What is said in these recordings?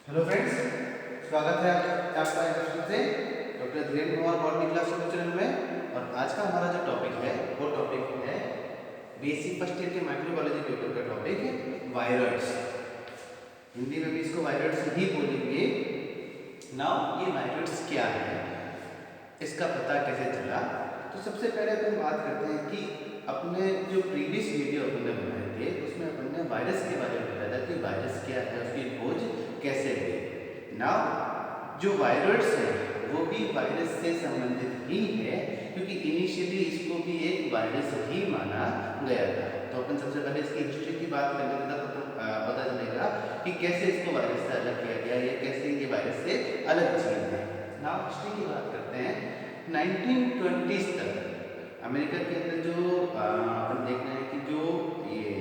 Hello friends, स्वागत है आपका इंडस्ट्री से doctor Dhirendra Kumar botany class YouTube channel में। और आज का हमारा जो टॉपिक है वो टॉपिक है बेसिक फर्स्ट ईयर के माइक्रोबायोलॉजी पेपर का टॉपिक वायरस। हिंदी में भी इसको वायरस ही बोलेंगे। नाउ ये वायरस क्या है, इसका पता कैसे चला? तो सबसे पहले अपन बात करते हैं कि अपने जो प्रीवियस वीडियो अपन ने बनाए थे उसमें अपन ने वायरस के बारे में बताया था कि वायरस क्या है, उसकी खोज कैसे हुई। नाउ जो वायरस है वो भी वायरस से संबंधित ही है, क्योंकि इनिशियली इसको भी एक वायरस ही माना गया था। तो अपन सबसे पहले इसकी हिस्ट्री की बात करेंगे तो पता चलेगा कि कैसे इसको वायरस से अलग किया गया, या कैसे ये वायरस से अलग चीज है। नाउ हिस्ट्री की बात करते हैं। 1920s तक अमेरिका के अंदर जो अपन देख रहे हैं कि जो ये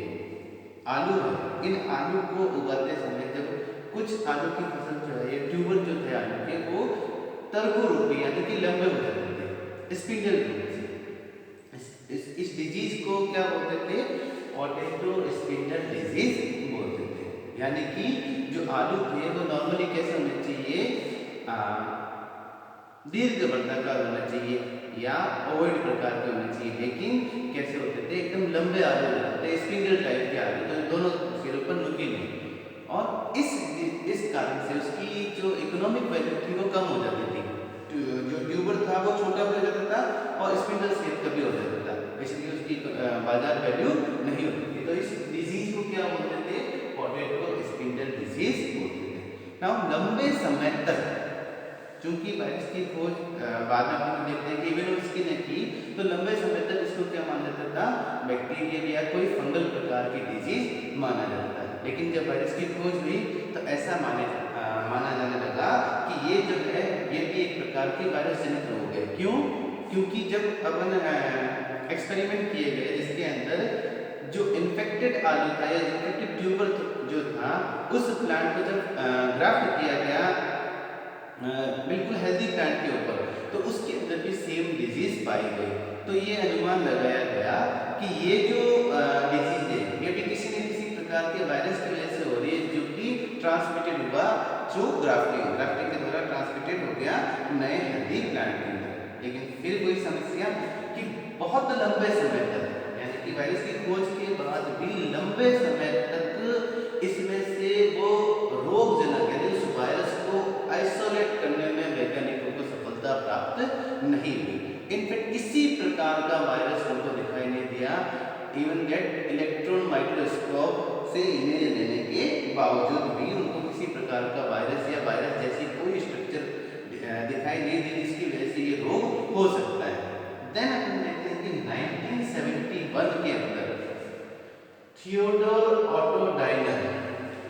आलू है, इन आलू को उगाते समय जब कुछ आलू की फसल जो है, ये ट्यूबर जो थे आलू के, वो तरबू रूपी यानी कि लंबे हो जाते थे स्पिंडल रूप से। इस डिजीज को क्या बोलते थे? पोटैटो स्पिंडल डिजीज बोलते थे। यानी कि जो आलू थे वो नॉर्मली कैसे होने चाहिए, दीर्घ वर्गाकार होना चाहिए या ओवल प्रकार के होने चाहिए, लेकिन कैसे होते थे? एकदम लंबे आलू होते थे, स्पिंडल टाइप के आलू, तो दोनों सिरों पर नुकीले। और इस कारण से उसकी जो इकोनॉमिक वैल्यू थी वो कम हो जाती थी। जो ट्यूबर था वो छोटा भी हो जाता था और स्पिंडल शेप का भी हो जाता था, इसलिए उसकी बाजार वैल्यू नहीं होती थी। तो इस डिजीज को क्या बोलते थे? पोटैटो स्पिंडल डिजीज बोलते थे। नाउ लंबे समय तक, चूंकि वायरस की खोज बाद में हम देखते हैं कि इवन उसकी ने की, तो लंबे समय तक इसको क्या माना जाता था? बैक्टीरियल या कोई फंगल प्रकार की डिजीज माना जाता था। लेकिन जब वायरस की खोज हुई तो ऐसा माना जाने लगा कि ये जो है ये भी एक प्रकार की वायरस जनित रोग है। क्यों? क्योंकि जब अपन एक्सपेरिमेंट किए गए जिसके अंदर जो इन्फेक्टेड आलू था या इन्फेक्टेड ट्यूबर जो था, उस प्लांट को जब ग्राफ्ट किया गया बिल्कुल हेल्दी प्लांट के ऊपर, तो उसके अंदर भी सेम डिजीज पाई गई। तो ये अनुमान लगाया गया कि ये जो डिजीज है ये भी किसी न किसी प्रकार के वायरस की वजह से हो रही है, जो कि ट्रांसमिटेड हुआ थ्रू ग्राफ्टिंग के द्वारा ट्रांसमिटेड हो गया नए हेल्दी प्लांट के अंदर। लेकिन फिर वही समस्या कि बहुत लंबे समय तक, यानी कि वायरस की खोज के बाद भी लंबे समय तक इसमें से वो रोगजनक यानी उस वायरस को आइसोलेट करने में वैज्ञानिकों को सफलता प्राप्त नहीं हुई। इनफैक्ट किसी प्रकार का वायरस उनको दिखाई नहीं दिया, इवन गेट इलेक्ट्रॉन माइक्रोस्कोप से इमेज लेने के बावजूद भी उनको किसी प्रकार का वायरस या वायरस जैसी कोई स्ट्रक्चर दिखाई नहीं दी जिसकी वजह से ये रोग हो सकता है। देन अपन देखते हैं कि 1971 के अंदर Theodore auto diner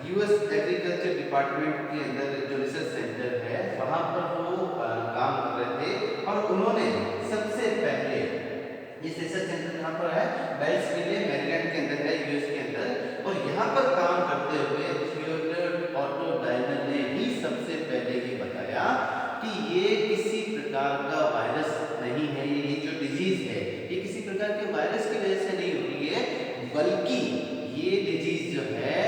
US agriculture department के अंदर जो रिसर्च सेंटर है वहां पर वो काम कर रहे थे, और उन्होंने सबसे पहले, इस रिसर्च सेंटर कहाँ पर है? बेल्सविले मैरीलैंड के अंदर है, यूएस के अंदर। और यहाँ पर काम करते हुए थियोडोर ऑटो डायनर ने ही सबसे पहले ये बताया कि ये किसी प्रकार का वायरस नहीं है, ये जो डिजीज है ये किसी प्रकार के वायरस की वजह से नहीं हो रही है, बल्कि ये डिजीज जो है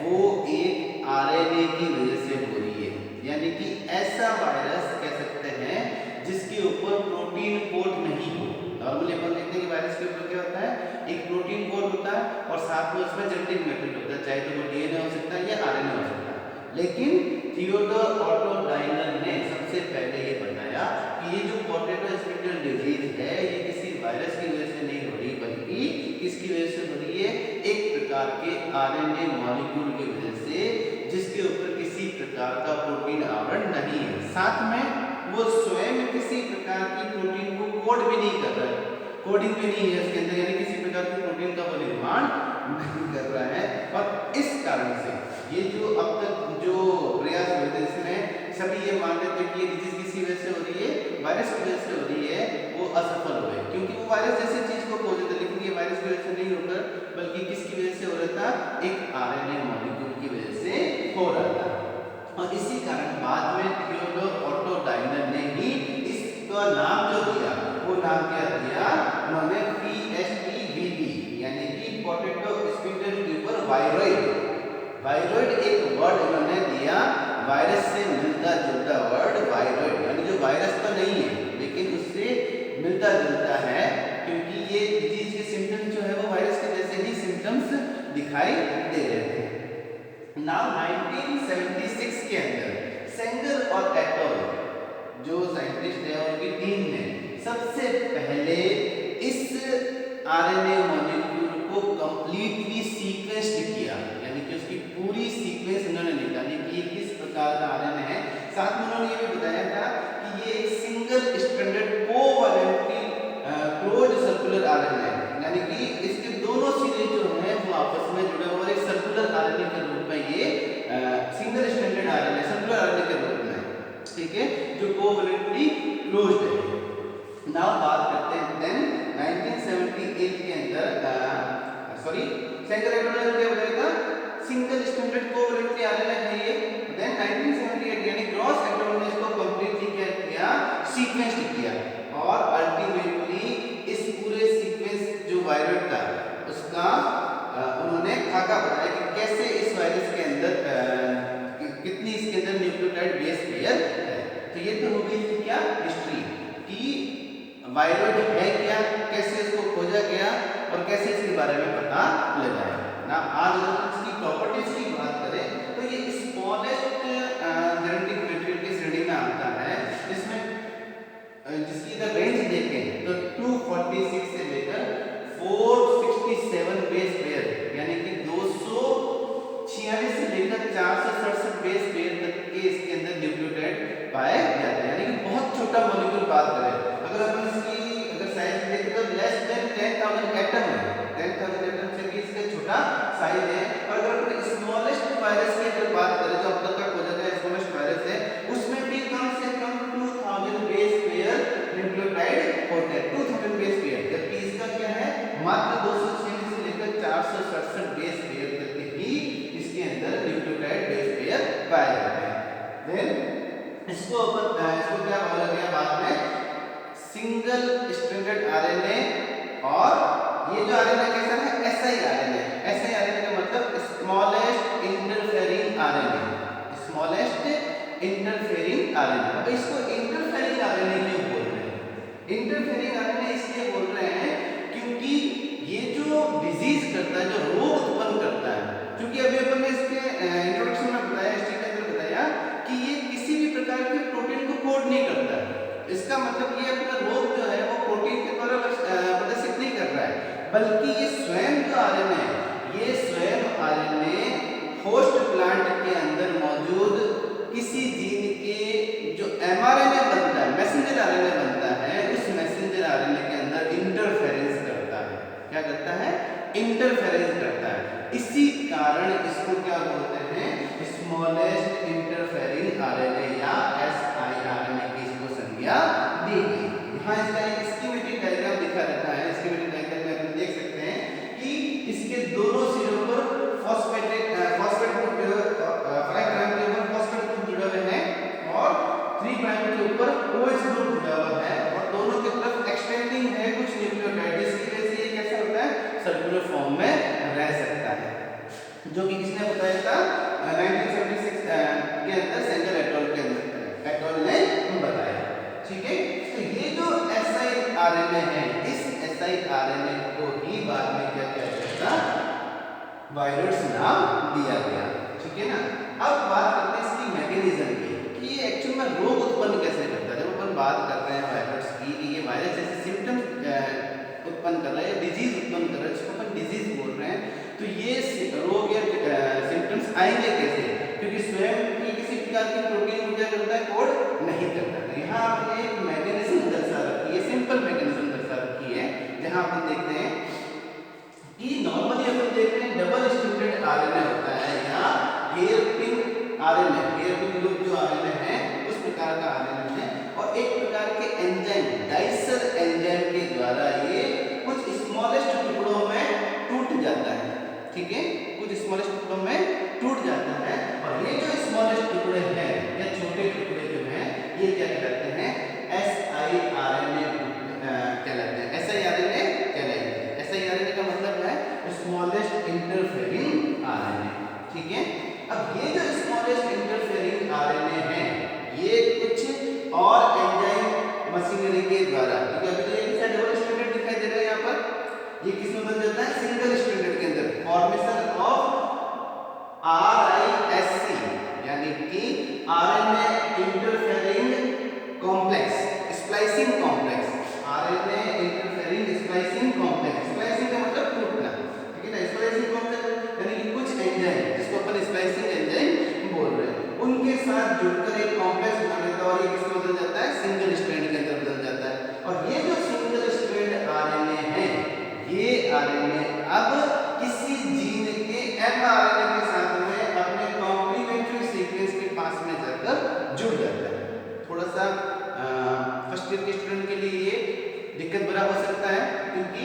वो एक आरएनए की वजह से हो रही है। यानी कि ऐसा वायरस कह सकते हैं जिसके ऊपर प्रोटीन कोट नहीं हो। नॉर्मली अपन देखते हैं कि वायरस के ऊपर क्या होता है? एक प्रोटीन कोट होता है और साथ में उसमें जेनेटिक मैटेरियल होता है, चाहे तो वो डीएनए हो सकता है या आरएनए हो सकता है। लेकिन थियोडोर ऑटो डायनर ने सबसे पहले ये बताया कि ये जो पोटैटो स्पिंडल डिजीज है ये किसी वायरस की वजह से नहीं हो रही, बल्कि किसकी वजह से हो रही है? एक प्रकार के आरएनए मॉलिक्यूल की वजह से, जिसके ऊपर किसी प्रकार का प्रोटीन आवरण नहीं है। साथ में वो स्वयं किसी प्रकार की प्रोटीन को कोड भी नहीं कर रहा है, कोडिंग भी नहीं है उसके अंदर, यानी किसी प्रकार की प्रोटीन का वो निर्माण नहीं कर रहा है। और इस कारण से ये जो अब तक जो प्रयास हुए थे इसमें सभी ये मान रहे थे कि ये डिजीज किसी वजह से हो रही है, वायरस की वजह से हो रही है, वो असफल हुए, क्योंकि वो वायरस जैसी चीज को खोजे थे। लेकिन ये वायरस की वजह से नहीं होकर बल्कि किसकी वजह से हो रहा था? एक आरएनए मॉलिक्यूल की वजह से हो रहा था। और इसी कारण बाद में थियोडोर ऑटो डायनर ने ही इसका नाम जो दिया वो नाम क्या दिया? उन्होंने PSTVD यानी कि पोटैटो स्पिंडल ट्यूबर वायरॉइड एक वर्ड उन्होंने दिया दिखाई दे रहे थे। नाउ 1976 के अंदर सेंगर और एटोल जो साइंटिस्ट है उनकी टीम ने सबसे पहले इस आरएनए मॉलिक्यूल को कंप्लीटली सीक्वेंस्ड किया, यानी कि उसकी पूरी सीक्वेंस उन्होंने निकाली कि ये किस प्रकार का आरएनए है। साथ में उन्होंने ये भी बताया था कि ये एक single stranded covalently closed circular RNA है, यानी कि इसके दोनों सिरे जो हैं वो आपस में जुड़े हुए एक सर्कुलर आरएनए के रूप में ये single stranded RNA circular RNA के रूप में, ठीक है, जो कोवैलेंटली क्लोज्ड है। नाउ बात करते हैं देन 1978 के अंदर सॉरी सेंगर एटोल ने क्या बताया था, सिंगल स्ट्रैंडेड कोवैलेंटली आरएनए है ये। देन 1978 यानी क्रॉस एटोल ने इसको कंप्लीटली क्या किया, सीक्वेंस्ड किया और अल्टीमेटली इस पूरे सीक्वेंस जो वायरस था उसका उन्होंने खाका बताया कि कैसे इस वायरस के अंदर कितनी इसके अंदर न्यूक्लियोटाइड बेस पेयर है। तो ये तो हो गई थी क्या हिस्ट्री कि वायरस है क्या, कैसे इसको खोजा गया और कैसे इसके बारे में पता लगाया ना। आज अगर इसकी प्रॉपर्टीज की बात करें तो ये स्मॉलेस्ट जेनेटिक मटेरियल की श्रेणी में आता है, जिसमें जिसकी अगर रेंज देखें तो 246 से लेकर 467 बेस पेयर, यानी कि 246 से लेकर 467 बेस पेयर तक के इसके अंदर न्यूक्लियोटाइड पाए जाते हैं, यानी कि बहुत छोटा मॉलिक्यूल बात करें अगर अपन इसकी अगर साइज देखें तो लेस देन 10,000 एटम है, 10,000 एटम से भी इसका छोटा साइज है। और अगर अपन स्मॉलेस्ट वायरस की अगर बात करें जो अब तक का खोजा गया स्मॉलेस्ट वायरस है उसमें भी कम से कम 2000 बेस पेयर न्यूक्लियोटाइड होते हैं, 2000 बेस पेयर, जबकि इसका क्या है मात्र 246 से लेकर 467 बेस पेयर तक के ही इसके अंदर न्यूक्लियोटाइड बेस पेयर पाए जाते हैं। देन इसको क्या बोला गया बाद में, सिंगल स्ट्रैंडेड आरएनए, और ये जो आरएनए कैसा है, एसआई आरएनए। एसआई आरएनए का मतलब smallest interfering RNA, smallest interfering RNA. अब इसको इंटरफेरिंग आरएनए क्यों बोल रहे हैं? इंटरफेरिंग आरएनए इसलिए बोल रहे हैं क्योंकि ये जो डिजीज करता है, जो रोग उत्पन्न करता है, क्योंकि अभी अपन ने इसके इंट्रोडक्शन में बताया, हिस्ट्री के अंदर बताया कि ये किसी भी प्रकार के प्रोटीन को कोड नहीं करता है। इसका मतलब ये अपना रोग जो है वो प्रोटीन के द्वारा प्रदर्शित नहीं कर रहा है, बल्कि ये स्वयं जो आरएनए है, ये स्वयं आरएनए होस्ट प्लांट के अंदर मौजूद किसी जीन के जो एमआरएनए बनता है, मैसेंजर आरएनए बनता है, उस मैसेंजर आरएनए के अंदर इंटरफेरेंस करता है। क्या करता है? इंटरफेरेंस करता है। इसी कारण इसको क्या बोलते हैं, स्मॉलेस्ट इंटरफेरिंग आरएनए या एसआईआरएनए की इसको संज्ञा दी गई। यहाँ इसका एक स्कीमेटिक डायग्राम दिखा रहता है। स्कीमेटिक डायग्राम में हम देख सकते हैं कि इसके दोनों सिरों पर फॉस्फेट ग्रुप 5 प्राइम के ऊपर फॉस्फेट ग्रुप जुड़ा हुआ है और 3 प्राइम के ऊपर OH ग्रुप जुड़ा हुआ है और दोनों की तरफ एक्सटेंडिंग है कुछ न्यूक्लियोटाइड, जिसकी वजह से ये कैसा होता है, सर्कुलर फॉर्म में रह सकता है, जो कि किसने बताया था 1976 के अंदर सेंगर एटोल ने बताया। ठीक है, तो ये जो siRNA है, इस siRNA को ही बाद में क्या किया जाएगा, वायरस नाम दिया गया। ठीक है ना। अब बात करते हैं इसकी मैकेनिज्म की कि ये एक्चुअल में रोग उत्पन्न कैसे करता है। जब अपन बात करते हैं वायरस की कि ये वायरस जैसे सिम्टम्स उत्पन्न कर रहा है, डिजीज उत्पन्न कर रहा है, जिसको अपन डिजीज बोल रहे हैं, तो ये रोग या सिम्टम्स आएंगे कैसे, क्योंकि स्वयं की किसी प्रकार की प्रोटीन क्या करता है, कोड नहीं करता। तो यहाँ आपने एक मैकेनिज्म दर्शा रखी है, सिंपल मैकेनिज्म दर्शा रखी है, जहाँ अपन देखते हैं कि नॉर्मली अपन देखते हैं डबल स्ट्रैंडेड आरएनए होता है या हेयरपिन आरएनए, हेयरपिन लूप जो आरएनए है उस प्रकार का आरएनए है, और एक प्रकार के एंजाइम डाइसर एंजाइम के द्वारा ये कुछ स्मॉलेस्ट टुकड़ों में टूट जाता है। ठीक है, कुछ स्मॉलेस्ट टुकड़ों में टूट जाता है, और ये जो स्मॉलेस्ट टुकड़े हैं या छोटे टुकड़े जो हैं ये क्या कहलाते हैं, siRNA कहलाते हैं, siRNA कहलाएंगे। siRNA का मतलब है स्मॉलेस्ट इंटरफेरिंग आरएनए। ठीक है, अब ये जो स्मॉलेस्ट इंटरफेरिंग आरएनए है ये कुछ और एंजाइम मशीनरी के द्वारा, क्योंकि अभी तो ये डबल स्ट्रैंडेड दिखाई दे रहा है, यहाँ पर ये किस में बदल जाता है, सिंगल स्ट्रैंडेड के अंदर फॉर्मेशन साथ जुड़कर एक कॉम्प्लेक्स बना लेता है और ये किसमें बदल जाता है, सिंगल स्ट्रैंड के अंदर बदल जाता है। और ये जो सिंगल स्ट्रैंड आरएनए है, ये आरएनए अब किसी जीन के एमआरएनए के साथ में अपने कॉम्प्लीमेंट्री सीक्वेंस के पास में जाकर जुड़ जाता है। थोड़ा सा फर्स्ट ईयर के स्टूडेंट के लिए ये दिक्कत भरा हो सकता है, क्योंकि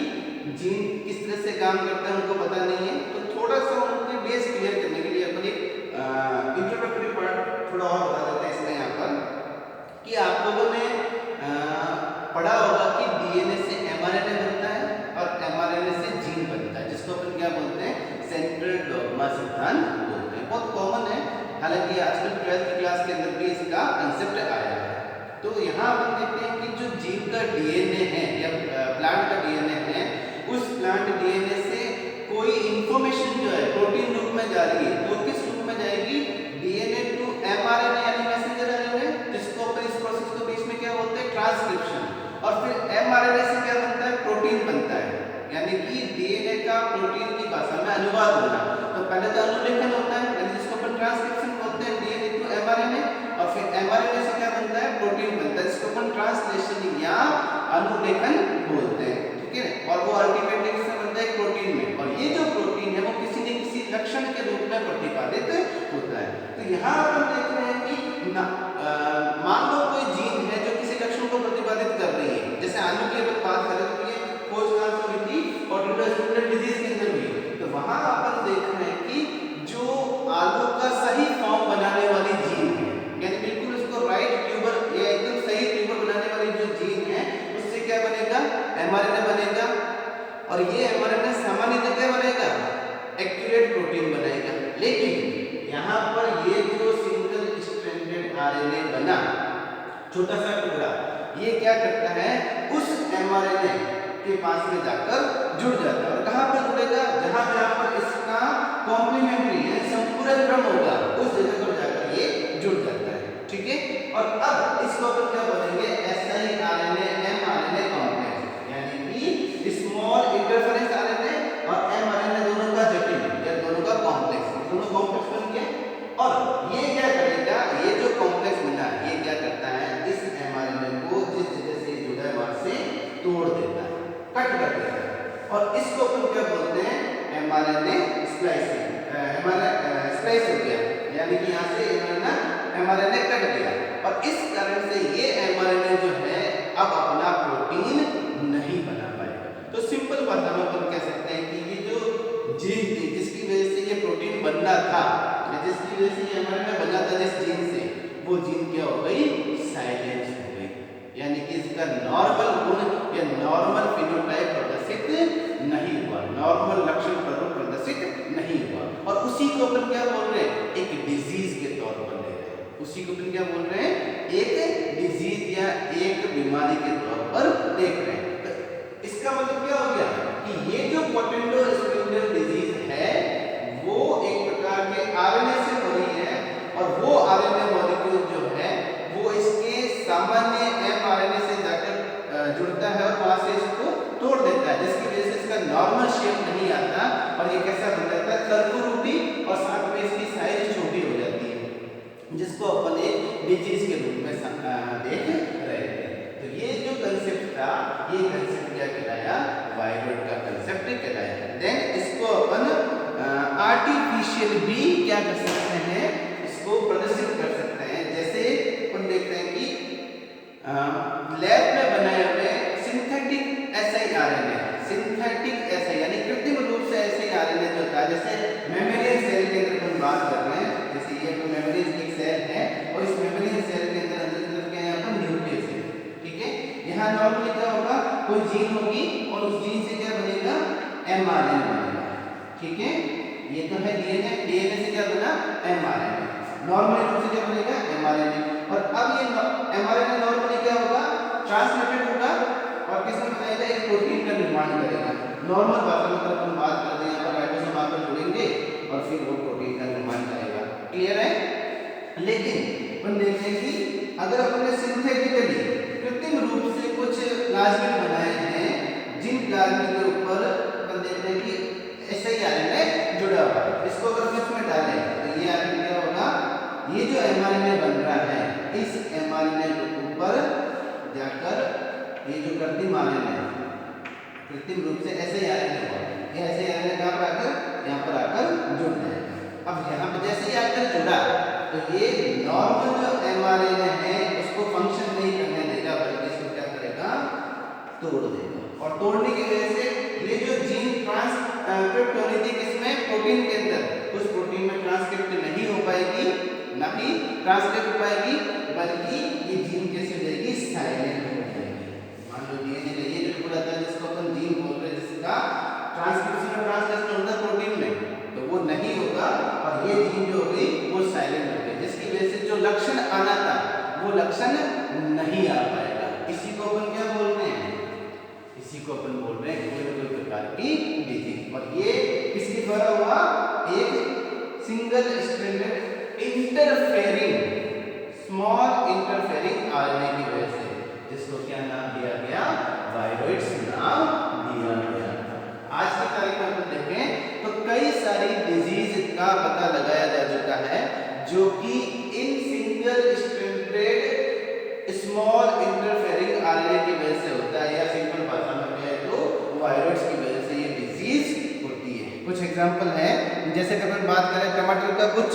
जीन किस तरह से काम करता है उनको पता नहीं है। तो थोड़ा सा उनके बेस क्लियर करने के लिए अपन एक इंट्रोडक्टरी पार्ट थोड़ा और बता देते हैं इसमें यहाँ पर, कि आप लोगों ने पढ़ा होगा कि डीएनए से एमआरएनए बनता है और एमआरएनए से जीन बनता है, जिसको अपन क्या बोलते हैं, सेंट्रल डॉग्मा सिद्धांत बोलते हैं। बहुत कॉमन है, हालांकि आजकल 12th क्लास के अंदर भी इसका कंसेप्ट आया है। तो यहाँ अपन देखते हैं कि जो जीव का डीएनए है या प्लांट का डीएनए है, उस प्लांट डीएनए से कोई इंफॉर्मेशन जो है प्रोटीन रूप में जा रही है, तो किस रूप में जाएगी, डीएनए टू एमआरएनए यानी मैसेंजर आरएनए, जिसको अपन इस प्रोसेस को बीच में क्या बोलते हैं, ट्रांसक्रिप्शन। और फिर एमआरएनए से क्या बनता है, प्रोटीन बनता है, यानी कि डीएनए का प्रोटीन की भाषा में अनुवाद होना। तो पहले तो अनुलेखन होता है, यानी जिसको अपन ट्रांसक्रिप्शन बोलते हैं, डीएनए टू एमआरएनए, और फिर एमआरएनए से क्या बनता है, प्रोटीन बनता है, जिसको अपन ट्रांसलेशन या अनुलेखन बोलते हैं। ठीक है, और वो अल्टीमेटली किसमें बनता है, प्रोटीन में। और ये जो प्रोटीन है वो किसी न किसी लक्षण के रूप में प्रतिपादित होता है। तो यहाँ अपन देख रहे हैं कि मान लो कोई जीन है जो किसी लक्षण को प्रतिपादित कर रही है, जैसे आलू की अपन बात करें तो ये खोज कहाँ से हुई थी, ऑटिटिस डिजीज के अंदर हुई। तो वहाँ अपन देख रहे हैं कि जो आलू का सही फॉर्म बनाने वाली जीन है, यानी बिल्कुल उसको राइट ट्यूबर या एकदम सही ट्यूबर बनाने वाली जो जीन है, उससे क्या बनेगा, एमआरएनए बनेगा। और ये एमआरएनए सामान्यतः क्या बनेगा, एक्यूरेट प्रोटीन बनेगा। लेकिन यहाँ पर ये जो सिंगल स्ट्रैंडेड आरएनए बना, छोटा सा टुकड़ा, ये क्या करता है, उस एमआरएनए के पास में जाकर जुड़ जाता है। और कहाँ पर जुड़ेगा, जहाँ पर इसका कॉम्प्लीमेंट्री यानी संपूरक क्रम होगा, उस जगह पर जाकर ये जुड़ जाता है। ठीक है, और अब इसको अपन क्या बोलेंगे, siRNA mRNA कॉम्प्लेक्स, यानी कि स्मॉल इंटरफेरेंस आरएनए और एमआरएनए दोनों का जटिल या दोनों का कॉम्प्लेक्स, दोनों कॉम्प्लेक्स बन गया। और ये क्या करेगा, ये जो कॉम्प्लेक्स बना, ये क्या करता है, इस एमआरएनए को जिस जगह से जुड़ा है वहां से तोड़ देता है, कट कर देता है। और इसको अपन क्या बोलते हैं, एमआरएनए स्प्लाइसिंग, स्प्लाइस हो गया, यानी कि यहाँ से एमआरएनए कट गया। और इस कारण से ये एमआरएनए जो है अब अपना प्रोटीन नहीं बना पाएगा। तो सिंपल भाषा में अपन कह सकते हैं कि ये जो जीन थी जिसकी वजह से ये प्रोटीन बनना था, या जिसकी वजह से ये एमआरएनए बना था जिस जीन से, वो जीन क्या हो गई, साइलेंस हो गई, यानी कि इसका नॉर्मल गुण या नॉर्मल फिनोटाइप प्रदर्शित नहीं हुआ, नॉर्मल लक्षण प्रदर्शित नहीं हुआ। और उसी को अपन क्या बोल रहे हैं, एक डिजीज के तौर पर ले रहे हैं, उसी को अपन क्या बोल रहे हैं, एक डिजीज या एक बीमारी के तौर पर देख रहे हैं। तो इसका मतलब क्या हो गया कि ये जो पोटेंडो स्पिंडल डिजीज है वो एक प्रकार के आरएनए से हो रही है, और वो आरएनए मॉलिक्यूल जो है वो इसके सामान्य एमआरएनए से जाकर जुड़ता है और वहां से इसको तोड़ देता है, जिसकी वजह से इसका नॉर्मल शेप नहीं आता और ये कैसा बन जाता है, सर्कुरूपी, और साथ में इसकी साइज छोटी हो जाती है, जिसको अपन एक डिजीज के रूप में देख रहे थे। तो ये जो कंसेप्ट था, ये कंसेप्ट क्या कहलाया, वायरॉइड का कंसेप्ट कहलाया। देन इसको अपन आर्टिफिशियल भी क्या कर सकते हैं, इसको प्रदर्शित कर सकते हैं। जैसे अपन देखते हैं कि लैब में बनाए हुए सिंथेटिक siRNA, सिंथेटिक एसआई यानी कृत्रिम रूप से siRNA जो होता है, जैसे मेमेलियन सेल के अंदर हम बात कर रहे हैं, जैसे ये तो मेमेलियन एक सेल है और इस मेमेलियन सेल के अंदर क्या है, अपन न्यूक्लियस है। ठीक है, यहाँ नॉर्मली क्या होगा, कोई जीन होगी और उस जीन से क्या बनेगा, एमआरएनए बनेगा। ठीक है, ये तो है डीएनए, डीएनए से क्या बना, एमआरएनए, नॉर्मली रूप से क्या बनेगा, एमआरएनए। और अब ये एमआरएनए नॉर्मली क्या होगा, ट्रांसलेटेड होगा और किसमें बनाएगा, एक प्रोटीन का निर्माण करेगा। नॉर्मल भाषा में अगर हम बात करते हैं, यहाँ पर राइबोसोम आकर जुड़ेंगे और फिर वो प्रोटीन का निर्माण करेगा। क्लियर है? लेकिन अपन देखते हैं कि अगर अपन ने सिंथेटिकली कृत्रिम रूप से कुछ प्लाज्मिड बनाए हैं, जिन प्लाज्मिड के ऊपर अपन देखते हैं कि siRNA जुड़ा हुआ है, इसको अगर हम इसमें डालें तो ये आरएनए क्या होगा, ये जो mRNA बन रहा है, इस mRNA के ऊपर जाकर ये जो कृत्रिम RNA कृत्रिम रूप से ऐसे RNA हुआ, ये ऐसे RNA कहाँ पर आकर यहाँ पर आकर जुड़ जाएगा। अब यहाँ पर जैसे ही आकर जुड़ा तो ये नॉर्मल जो mRNA है उसको फंक्शन नहीं करने देगा, बल्कि इसको क्या करेगा, तोड़ देगा। और तोड़ने की वजह से ये जो जीन ट्रांसक्रिप्ट होनी थी किसमें, प्रोटीन के अंदर, उस प्रोटीन में ट्रांसक्रिप्ट नहीं हो पाएगी, ना ही ट्रांसलेट हो पाएगी, बल्कि ये जीन कैसे हो जाएगी, साइलेंट हो जाएगी। मान लो डीएनए का ये जो टुकड़ा था जिसको अपन जीन बोल रहे हैं, जिसका ट्रांसक्रिप्शन और ट्रांसलेशन होता है प्रोटीन में, तो वो नहीं होगा और ये जीन जो होगी वो साइलेंट हो गई, जिसकी वजह से जो लक्षण आना था वो लक्षण नहीं आ पाएगा। इसी को अपन क्या बोलते हैं, इसी को अपन बोल रहे हैं कोई कोई प्रकार की डिजीज। और ये किसके द्वारा हुआ, एक single stranded interfering small interfering RNA की वजह से, जिसको क्या नाम दिया गया, वायरॉइड्स नाम दिया गया। आज की तारीख में अपन देखें तो कई सारी डिजीज का पता लगाया जा चुका है जो कि in single stranded small interfering RNA की वजह से होता है, या सिंपल भाषा में कहें तो वायरस की वजह से ये डिजीज होती है। कुछ एग्जांपल है, जैसे कि अपन बात करें टमाटर का कुछ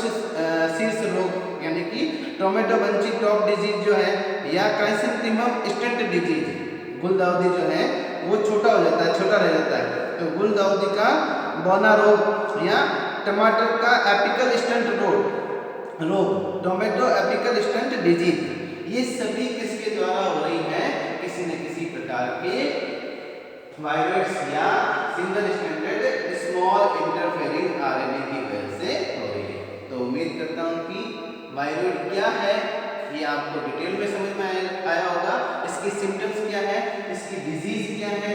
शीर्ष रोग, यानी कि टोमेटो बंची टॉप डिजीज जो है, या क्राइसेंथेमम स्टंट डिजीज, गुलदाउदी जो है वो छोटा हो जाता है, छोटा रह जाता है, तो गुलदाउदी का बौना रोग, या टमाटर का एपिकल स्टंट रोग, टोमेटो एपिकल स्टंट डिजीज, ये सभी किसके द्वारा हो रही है, किसी न किसी प्रकार के वायरस या single stranded small interfering RNA की वजह से हो रही है। तो उम्मीद करता हूं कि वायरस क्या है ये आपको डिटेल में समझ में आया होगा, इसकी सिम्टम्स क्या है, इसकी डिजीज क्या है,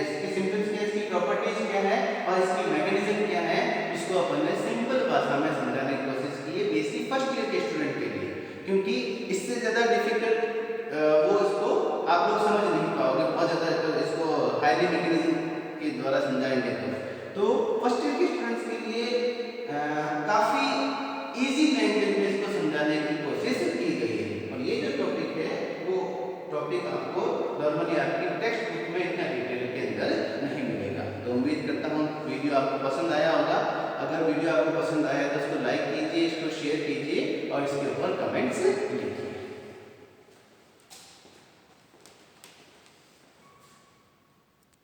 इसकी सिम्टम्स क्या है, इसकी प्रॉपर्टीज क्या है और इसकी मैकेनिज्म क्या है, इसको अपन ने सिंपल भाषा में समझाने की कोशिश की है, बेसिक फर्स्ट ईयर के स्टूडेंट के लिए, क्योंकि इससे ज़्यादा डिफिकल्ट वो इसको आप लोग समझ नहीं पाओगे, बहुत ज़्यादा इसको हाईली मैकेनिज्म के द्वारा समझाएंगे तो फर्स्ट ईयर के स्टूडेंट्स के लिए काफ़ी इजी लैंग्वेज में इसको समझाने की कोशिश की गई है। और ये जो टॉपिक है वो टॉपिक आपको नॉर्मली आपकी टेक्स्ट बुक में इतना डिटेल के अंदर नहीं मिलेगा। तो उम्मीद करता हूँ वीडियो आपको पसंद आया होगा। अगर वीडियो आपको पसंद आया तो इसको लाइक कीजिए, इसको शेयर कीजिए और इसके ऊपर कमेंट्स कीजिए।